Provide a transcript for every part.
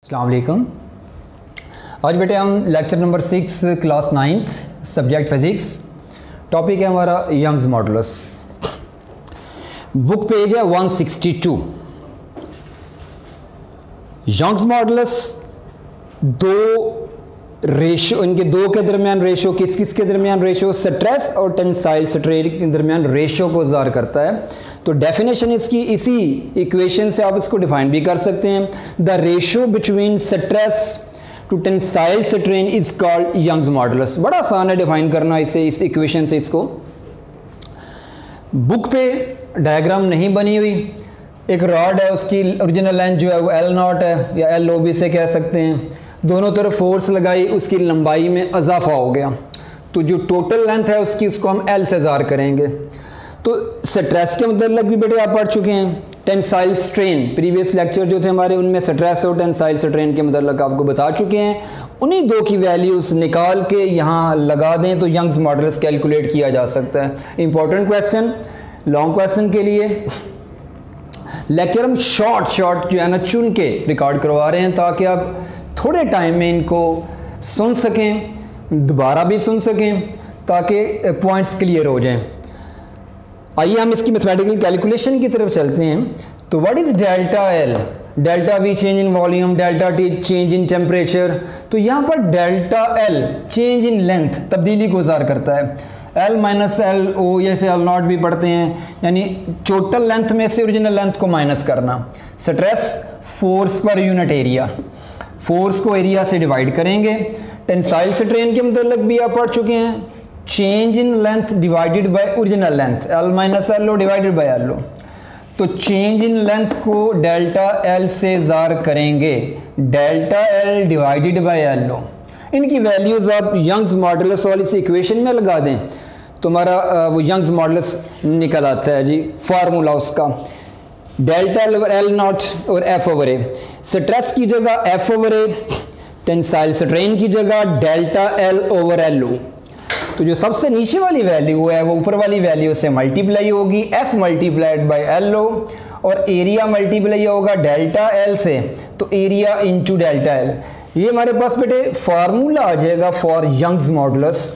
अस्सलाम वालेकुम। आज बेटे हम lecture number 6 class 9th subject physics, topic है हमारा यंग्स मॉडुलस। बुक पेज है 162। यंग्स मॉडुलस दो रेशो, इनके दो के दरमियान रेशो, किस किस के दरमियान रेशो, स्ट्रेस और टेंसाइल स्ट्रेन के दरमियान रेशो को ज़ाहिर करता है। तो डेफिनेशन इसकी इसी इक्वेशन से आप इसको डिफाइन भी कर सकते हैं। The ratio between stress to tensile strain is called Young's modulus. बड़ा आसान है डिफाइन करना इसे, इस इक्वेशन से इसको। बुक पे डायग्राम नहीं बनी हुई, एक रॉड है, उसकी ओरिजिनल लेंथ जो है वो L0 है या LO भी से कह सकते हैं। दोनों तरफ फोर्स लगाई, उसकी लंबाई में इजाफा हो गया, तो जो टोटल लेंथ है उसकी, उसको हम L से ज़ाहिर करेंगे। तो स्ट्रेस के मतलब भी बेटे आप पढ़ चुके हैं। टेंसाइल स्ट्रेन, प्रीवियस लेक्चर जो थे हमारे उनमें स्ट्रेस और टेंसाइल स्ट्रेन के मतलब आपको बता चुके हैं। उन्हीं दो की वैल्यूज़ निकाल के यहाँ लगा दें तो यंग्स मॉडुलस कैलकुलेट किया जा सकता है। इंपॉर्टेंट क्वेश्चन, लॉन्ग क्वेश्चन के लिए लेक्चर हम शॉर्ट जो है ना चुन के रिकॉर्ड करवा रहे हैं, ताकि आप थोड़े टाइम में इनको सुन सकें, दोबारा भी सुन सकें, ताकि पॉइंट्स क्लियर हो जाएं। आइए हम इसकी मैथमेटिकल कैलकुलेशन की तरफ चलते हैं। तो what is delta L? Delta we change in volume, delta T change in temperature. तो यहाँ पर delta L change in length, तब्दीली को ज़ाहिर करता है। एल माइनस एल ओ, जैसे एल नॉट भी पढ़ते हैं, यानी टोटल लेंथ में से ओरिजिनल लेंथ को माइनस करना। स्ट्रेस फोर्स पर यूनिट एरिया, फोर्स को एरिया से डिवाइड करेंगे। टेंसाइल स्ट्रेन के मतलब भी आप पढ़ चुके हैं, change in length divided by original length, L minus LO divided by LO। तो चेंज इन लेंथ को डेल्टा L से ज़ाहिर करेंगे, delta L divided by LO। इनकी वैल्यूज़ आप यंग्स मॉडुलस वाली इस इक्वेशन में लगा दें तो हमारा वो यंग्स मॉडुलस निकल आता है जी। फार्मूला उसका delta L over L not और F ओवर A। स्ट्रेस की जगह F over A, tensile strain की जगह डेल्टा L ओवर LO। तो जो सबसे नीचे वाली वैल्यू है वो ऊपर वाली वैल्यू से मल्टीप्लाई होगी, F मल्टीप्लाइड बाय LO, और एरिया मल्टीप्लाई होगा डेल्टा L से, तो एरिया इंटू डेल्टा L। ये हमारे पास बेटे फार्मूला आ जाएगा फॉर यंग्स मॉडुलस।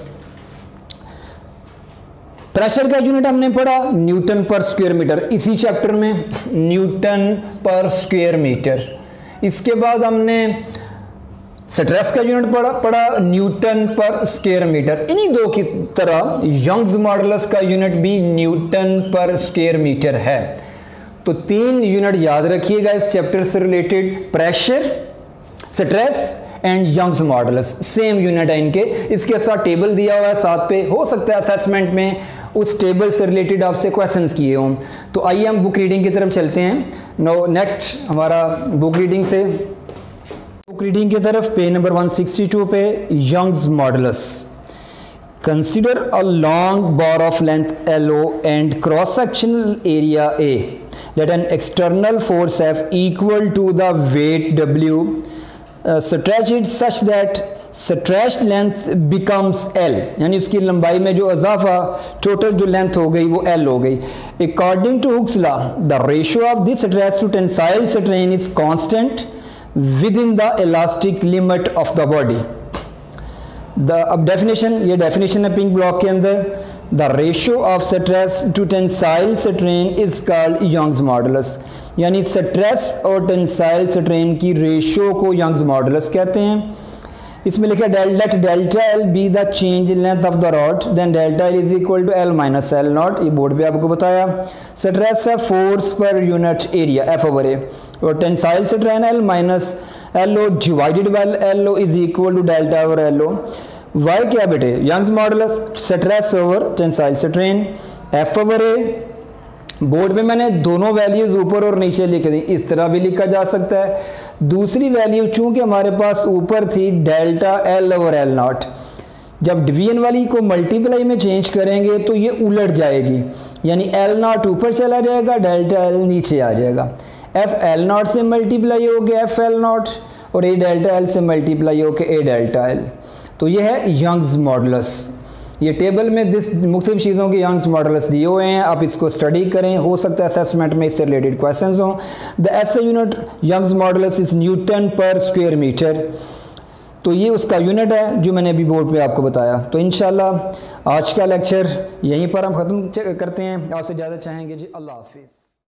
प्रेशर का यूनिट हमने पढ़ा न्यूटन पर स्क्वायर मीटर, इसी चैप्टर में न्यूटन पर स्क्वायर मीटर। इसके बाद हमने स्ट्रेस का यूनिट पढ़ा न्यूटन पर स्क्वायर मीटर। इन्हीं दो की तरह यंग्स मॉडुलस का यूनिट भी न्यूटन पर स्क्वायर मीटर है। तो तीन यूनिट याद रखिएगा इस चैप्टर से related, pressure, stress and Young's modulus, same unit है इनके। इसके साथ टेबल दिया हुआ है साथ पे, हो सकता है असेसमेंट में उस टेबल से रिलेटेड आपसे क्वेश्चंस किए हों। तो आइए हम बुक रीडिंग की तरफ चलते हैं। नो नेक्स्ट हमारा बुक रीडिंग से, बुक रीडिंग की तरफ पेज नंबर 162 पे Young's modulus. Consider a long bar of length LO and cross sectional area A। Let an external force F equal to the weight W stretched such that stretched length becomes L, यानी उसकी लंबाई में जो इजाफा, total जो length हो गई वो L हो गई। According to Hooke's law, the ratio of this stress to tensile strain is constant within the elastic limit of the body। अब डेफिनेशन, ये डेफिनेशन है पिंक ब्लॉक के अंदर। The ratio of stress to tensile strain is called Young's modulus, यानी stress और tensile strain की ratio को Young's modulus कहते हैं। इसमें लिखा let delta L be the change in length of the rod, then delta L is equal to L minus L naught. ये board पे आपको बताया। स्ट्रेस है फोर्स पर unit area F over A, और tensile strain L minus LO divided by LO is equal to delta over LO। Y क्या बेटे? Young's modulus stress over tensile strain F over A। Board पे मैंने दोनों values ऊपर और नीचे लिख दी, इस तरह भी लिखा जा सकता है। दूसरी वैल्यू चूंकि हमारे पास ऊपर थी delta L over L not, जब डिवीजन वाली को मल्टीप्लाई में चेंज करेंगे तो ये उलट जाएगी, यानी L नॉट ऊपर चला जाएगा, डेल्टा L नीचे आ जाएगा। F L नॉट से मल्टीप्लाई हो गया F L नॉट, और A डेल्टा L से मल्टीप्लाई हो के A डेल्टा L। तो ये है यंग्स मॉडुलस। ये टेबल में मुख्तलिफ चीज़ों के यंग्स मॉडल्स दिए हुए हैं, आप इसको स्टडी करें, हो सकता है असेसमेंट में इससे रिलेटेड क्वेश्चंस हों। The SI unit Young's modulus is newton पर स्क्वायर मीटर, तो ये उसका यूनिट है जो मैंने अभी बोर्ड पे आपको बताया। तो इंशाल्लाह आज का लेक्चर यहीं पर हम ख़त्म करते हैं, आपसे ज़्यादा चाहेंगे जी। अल्लाह हाफिज़।